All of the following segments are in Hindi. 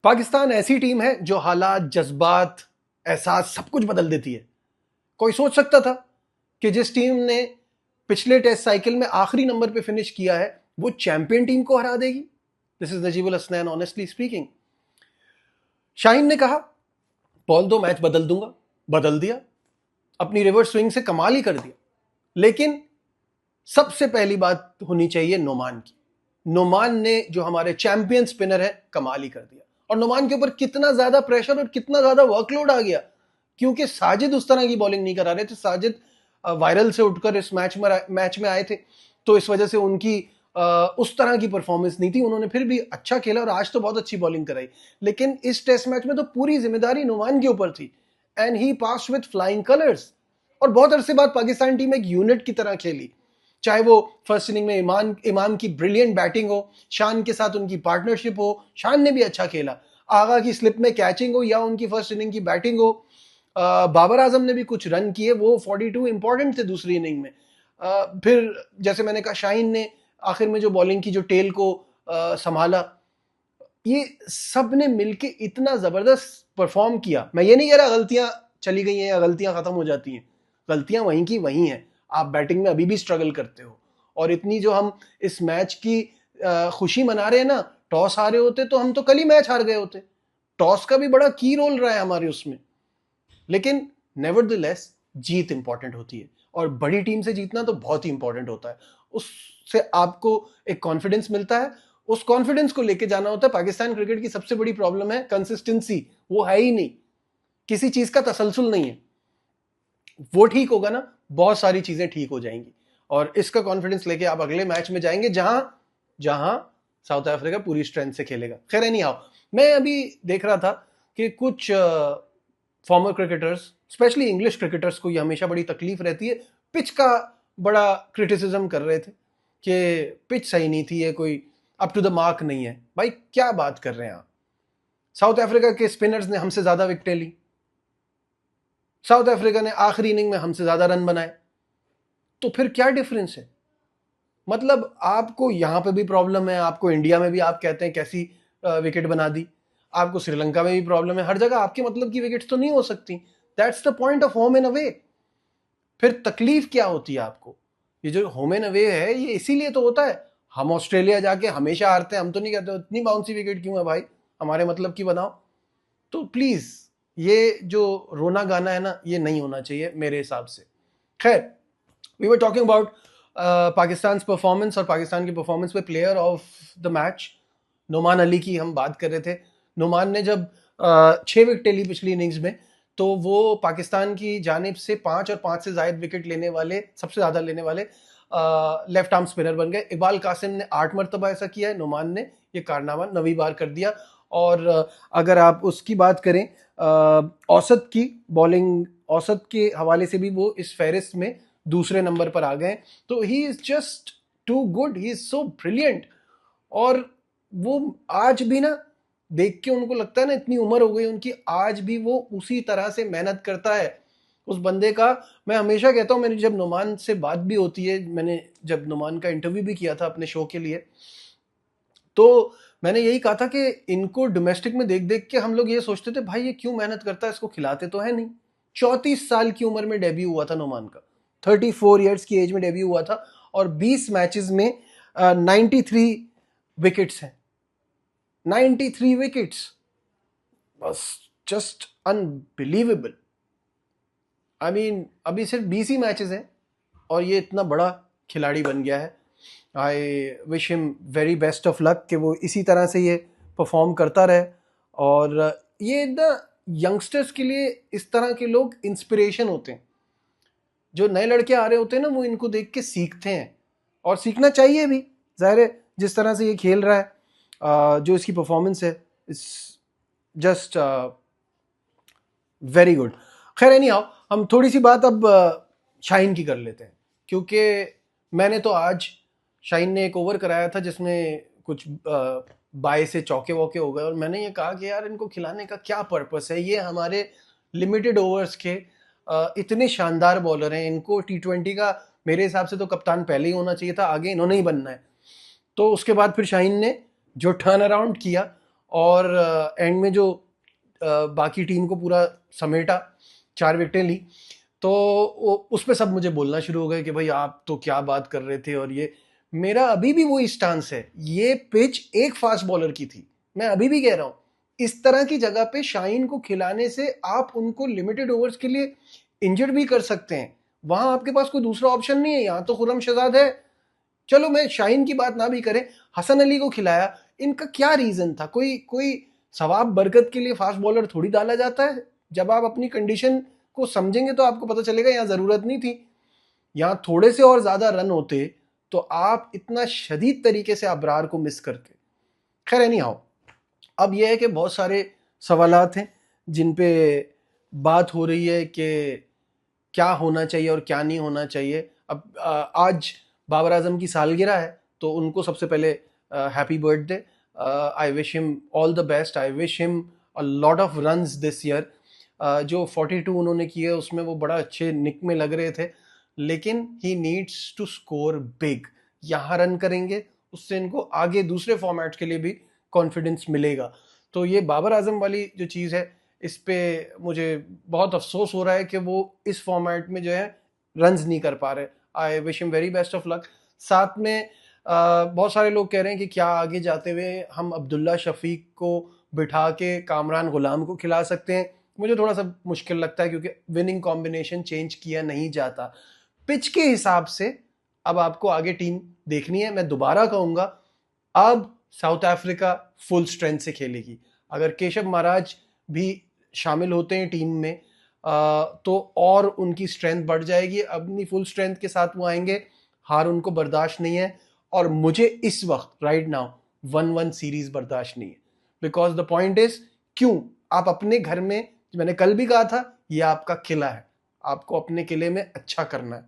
पाकिस्तान ऐसी टीम है जो हालात, जज्बात, एहसास सब कुछ बदल देती है। कोई सोच सकता था कि जिस टीम ने पिछले टेस्ट साइकिल में आखिरी नंबर पे फिनिश किया है वो चैंपियन टीम को हरा देगी? This is Najibul Hasnain honestly speaking. Shaheen ने कहा बॉल दो, मैच बदल दूंगा। बदल दिया, अपनी रिवर्स स्विंग से कमाल ही कर दिया। लेकिन सबसे पहली बात होनी चाहिए नोमान की। नोमान ने, जो हमारे चैंपियन स्पिनर है, कमाल ही कर दिया। और नोमान के ऊपर कितना ज्यादा प्रेशर और कितना ज्यादा वर्कलोड आ गया, क्योंकि साजिद उस तरह की बॉलिंग नहीं करा रहे थे। साजिद वायरल से उठकर इस मैच में आए थे, तो इस वजह से उनकी उस तरह की परफॉर्मेंस नहीं थी। उन्होंने फिर भी अच्छा खेला और आज तो बहुत अच्छी बॉलिंग कराई। लेकिन इस टेस्ट मैच में तो पूरी जिम्मेदारी नोमान के ऊपर थी and he pass with flying colours. और बहुत अरसे बाद पाकिस्तान टीम एक यूनिट की तरह खेली, चाहे वो फर्स्ट इनिंग में इमाम की ब्रिलियंट बैटिंग हो, शान के साथ उनकी पार्टनरशिप हो, शान ने भी अच्छा खेला, आगा की स्लिप में कैचिंग हो, या उनकी फर्स्ट इनिंग की बैटिंग हो। बाबर आजम ने भी कुछ रन किए, वो 42 इंपॉर्टेंट थे दूसरी इनिंग में। फिर जैसे मैंने कहा, शाहीन ने आखिर में जो बॉलिंग की, जो टेल को संभाला, ये सब ने मिलके इतना जबरदस्त परफॉर्म किया। मैं ये नहीं कह रहा गलतियां चली गई हैं या गलतियां खत्म हो जाती हैं, गलतियां वहीं की वहीं हैं। आप बैटिंग में अभी भी स्ट्रगल करते हो। और इतनी जो हम इस मैच की खुशी मना रहे हैं ना, टॉस हारे होते तो हम तो कल ही मैच हार गए होते। टॉस का भी बड़ा की रोल रहा है हमारे उसमें। लेकिन नेवरदलेस जीत इंपॉर्टेंट होती है, और बड़ी टीम से जीतना तो बहुत ही इंपॉर्टेंट होता है। उससे आपको एक कॉन्फिडेंस मिलता है, उस कॉन्फिडेंस को लेके जाना होता है। पाकिस्तान क्रिकेट की सबसे बड़ी प्रॉब्लम है कंसिस्टेंसी, वो है ही नहीं, किसी चीज का तसलसल नहीं है। वो ठीक होगा ना, बहुत सारी चीजें ठीक हो जाएंगी, और इसका कॉन्फिडेंस लेके आप अगले मैच में जाएंगे जहां जहां साउथ अफ्रीका पूरी स्ट्रेंथ से खेलेगा। खैर नहीं आओ, मैं अभी देख रहा था कि कुछ farmer cricketers, specially English cricketers को ये हमेशा बड़ी तकलीफ रहती है, पिच का बड़ा क्रिटिसिज्म कर रहे थे कि पिच सही नहीं थी, ये कोई अप टू द मार्क नहीं है। भाई क्या बात कर रहे हैं आप? साउथ अफ्रीका के स्पिनर्स ने हमसे ज्यादा विकेटें ली, साउथ अफ्रीका ने आखिरी इनिंग में हमसे ज्यादा रन बनाए, तो फिर क्या डिफरेंस है? मतलब आपको यहां पे भी प्रॉब्लम है, आपको इंडिया में भी आप कहते हैं कैसी विकेट बना दी, आपको श्रीलंका में भी प्रॉब्लम है, हर जगह आपके मतलब की विकेट्स तो नहीं हो सकती। That's the point of home and away. फिर तकलीफ क्या होती है आपको? ये जो होम एंड अवे है, ये इसीलिए तो होता है। हम ऑस्ट्रेलिया जाके हमेशा हारते हैं, हम तो नहीं कहते इतनी बाउंसी विकेट क्यों है भाई, हमारे मतलब की बनाओ। तो प्लीज ये जो रोना गाना है ना, ये नहीं होना चाहिए मेरे हिसाब से। खैर, we were talking about Pakistan performance, और पाकिस्तान की परफॉर्मेंस पे player of the match Noman Ali की हम बात कर रहे थे। नोमान ने जब 6 विकेटें ली पिछली इनिंग्स में, तो वो पाकिस्तान की जानिब से 5 और 5 से ज्यादा विकेट लेने वाले, सबसे ज्यादा लेने वाले लेफ्ट आर्म स्पिनर बन गए। इकबाल कासिम ने 8 मरतबा ऐसा किया है, नोमान ने ये कारनामा 9वीं बार कर दिया। और अगर आप उसकी बात करें, औसत की बॉलिंग, औसत के हवाले से भी वो इस फहरिस्त में दूसरे नंबर पर आ गए। तो he is just too good, he is so brilliant. और वो आज भी ना, देख के उनको लगता है ना, इतनी उम्र हो गई उनकी, आज भी वो उसी तरह से मेहनत करता है। उस बंदे का मैं हमेशा कहता हूँ, मेरी जब नुमान से बात भी होती है, मैंने जब नुमान का इंटरव्यू भी किया था अपने शो के लिए, तो मैंने यही कहा था कि इनको डोमेस्टिक में देख देख के हम लोग ये सोचते थे भाई ये क्यों मेहनत करता है, इसको खिलाते तो है नहीं। 34 साल की उम्र में डेब्यू हुआ था नुमान का, 34 ईयर्स की एज में डेब्यू हुआ था, और 20 मैचेस में 93 विकेट्स हैं। 93 विकेट्स, बस जस्ट अनबिलीवेबल। आई मीन अभी सिर्फ 20 ही मैचेस हैं और ये इतना बड़ा खिलाड़ी बन गया है। I wish him very best of luck कि वो इसी तरह से ये परफॉर्म करता रहे। और ये ना यंगस्टर्स के लिए इस तरह के लोग इंस्पिरेशन होते हैं। जो नए लड़के आ रहे होते हैं ना, वो इनको देख के सीखते हैं, और सीखना चाहिए भी। जाहिर है जिस तरह से ये खेल रहा है, जो इसकी परफॉर्मेंस है, इट्स जस्ट वेरी गुड। खैर एनी हाउ, हम थोड़ी सी बात अब शाहीन की कर लेते हैं, क्योंकि मैंने तो आज, शाहीन ने एक ओवर कराया था जिसमें कुछ बाय से चौके वौके हो गए, और मैंने ये कहा कि यार इनको खिलाने का क्या पर्पस है, ये हमारे लिमिटेड ओवर्स के इतने शानदार बॉलर हैं, इनको T20 का मेरे हिसाब से तो कप्तान पहले ही होना चाहिए था, आगे इन्होंने ही बनना है। तो उसके बाद फिर शाहीन ने जो टर्न अराउंड किया, और एंड में जो बाकी टीम को पूरा समेटा, 4 विकेटें ली, तो उस पे सब मुझे बोलना शुरू हो गए कि भाई आप तो क्या बात कर रहे थे। और ये मेरा अभी भी वही स्टांस है, ये पिच एक फास्ट बॉलर की थी, मैं अभी भी कह रहा हूं इस तरह की जगह पे शाहीन को खिलाने से आप उनको लिमिटेड ओवर्स के लिए इंजर्ड भी कर सकते हैं। वहां आपके पास कोई दूसरा ऑप्शन नहीं है, यहां तो खुर्रम शहजाद है। चलो मैं शाहीन की बात ना भी करें, हसन अली को खिलाया, इनका क्या रीजन था? कोई कोई सवाब बरकत के लिए फास्ट बॉलर थोड़ी डाला जाता है। जब आप अपनी कंडीशन को समझेंगे तो आपको पता चलेगा यहाँ जरूरत नहीं थी, यहाँ थोड़े से और ज्यादा रन होते तो आप इतना शदीद तरीके से अबरार को मिस करते। खैर एनी हाउ, अब यह है कि बहुत सारे सवालात हैं जिन पे बात हो रही है कि क्या होना चाहिए और क्या नहीं होना चाहिए। अब आज बाबर आजम की सालगिरह है, तो उनको सबसे पहले happy birthday, I wish him all the best, I wish him a lot of runs this year. जो 42 उन्होंने किए उसमें वो बड़ा अच्छे निक में लग रहे थे, लेकिन he needs to score big. यहाँ रन करेंगे उससे इनको आगे दूसरे फॉर्मेट्स के लिए भी कॉन्फिडेंस मिलेगा। तो ये बाबर आजम वाली जो चीज़ है, इस पे मुझे बहुत अफसोस हो रहा है कि वो इस फॉर्मेट में जो है रन्स नहीं कर पा रहे। I wish him very best of luck. साथ में बहुत सारे लोग कह रहे हैं कि क्या आगे जाते हुए हम अब्दुल्ला शफीक को बिठा के कामरान गुलाम को खिला सकते हैं? मुझे थोड़ा सा मुश्किल लगता है, क्योंकि विनिंग कॉम्बिनेशन चेंज किया नहीं जाता। पिच के हिसाब से अब आपको आगे टीम देखनी है। मैं दोबारा कहूंगा, अब साउथ अफ्रीका फुल स्ट्रेंथ से खेलेगी। अगर केशव महाराज भी शामिल होते हैं टीम में तो और उनकी स्ट्रेंथ बढ़ जाएगी। अपनी फुल स्ट्रेंथ के साथ वो आएंगे, हार उनको बर्दाश्त नहीं है। और मुझे इस वक्त राइट नाउ 1-1 सीरीज बर्दाश्त नहीं है। बिकॉज द पॉइंट इज, क्यों आप अपने घर में, मैंने कल भी कहा था, ये आपका किला है, आपको अपने किले में अच्छा करना है,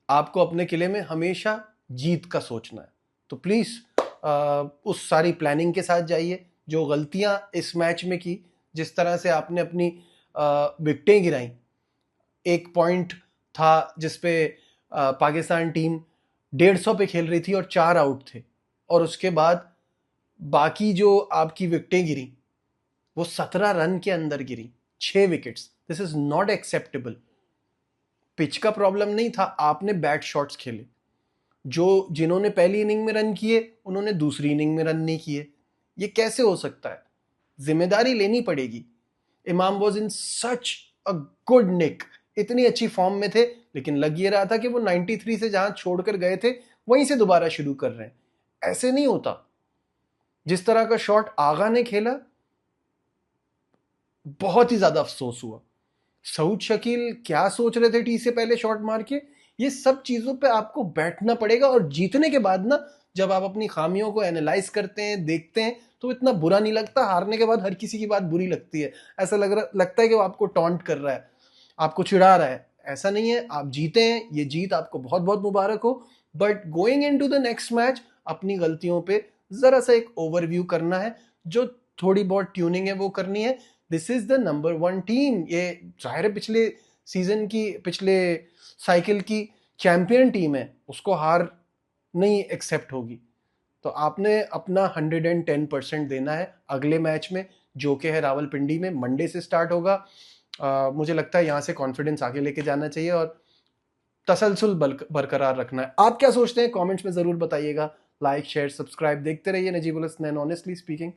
आपको अपने किले में हमेशा जीत का सोचना है। तो प्लीज उस सारी प्लानिंग के साथ जाइए। जो गलतियां इस मैच में की, जिस तरह से आपने अपनी विकेटें गिराई, एक पॉइंट था जिसपे पाकिस्तान टीम 150 पे खेल रही थी और 4 आउट थे, और उसके बाद बाकी जो आपकी विकेटें गिरी वो 17 रन के अंदर गिरी, 6 wickets. This is not acceptable. Pitch का प्रॉब्लम नहीं था, आपने बैड शॉट्स खेले। जिन्होंने पहली इनिंग में रन किए उन्होंने दूसरी इनिंग में रन नहीं किए। ये कैसे हो सकता है? जिम्मेदारी लेनी पड़ेगी। इमाम was in such a good निक, इतनी अच्छी फॉर्म में थे, लेकिन लग ये रहा था कि वो 93 से जहां छोड़कर गए थे वहीं से दोबारा शुरू कर रहे हैं। ऐसे नहीं होता। जिस तरह का शॉट आगा ने खेला, बहुत ही ज्यादा अफसोस हुआ। सऊद शकील क्या सोच रहे थे टी से पहले शॉट मार के? ये सब चीजों पे आपको बैठना पड़ेगा, और जीतने के बाद ना, जब आप अपनी खामियों को एनालाइज करते हैं, देखते हैं, तो इतना बुरा नहीं लगता। हारने के बाद हर किसी की बात बुरी लगती है, ऐसा लगता है कि वो आपको टॉन्ट कर रहा है, आपको चिढ़ा रहा है। ऐसा नहीं है, आप जीते हैं, ये जीत आपको बहुत बहुत मुबारक हो। But going into the next match अपनी गलतियों पे जरा सा एक ओवरव्यू करना है, जो थोड़ी बहुत ट्यूनिंग है वो करनी है। This is the number 1 team. ये जाहिर है पिछले सीजन की, पिछले साइकिल की चैंपियन टीम है, उसको हार नहीं एक्सेप्ट होगी। तो आपने अपना 110% देना है अगले मैच में, जो कि है रावलपिंडी में, मंडे से स्टार्ट होगा। मुझे लगता है यहाँ से कॉन्फिडेंस आगे लेके जाना चाहिए और तसलसल बरकरार रखना है। आप क्या सोचते हैं कमेंट्स में जरूर बताइएगा। लाइक शेयर सब्सक्राइब देखते रहिए नजीबुल हसनैन ऑनेस्टली स्पीकिंग।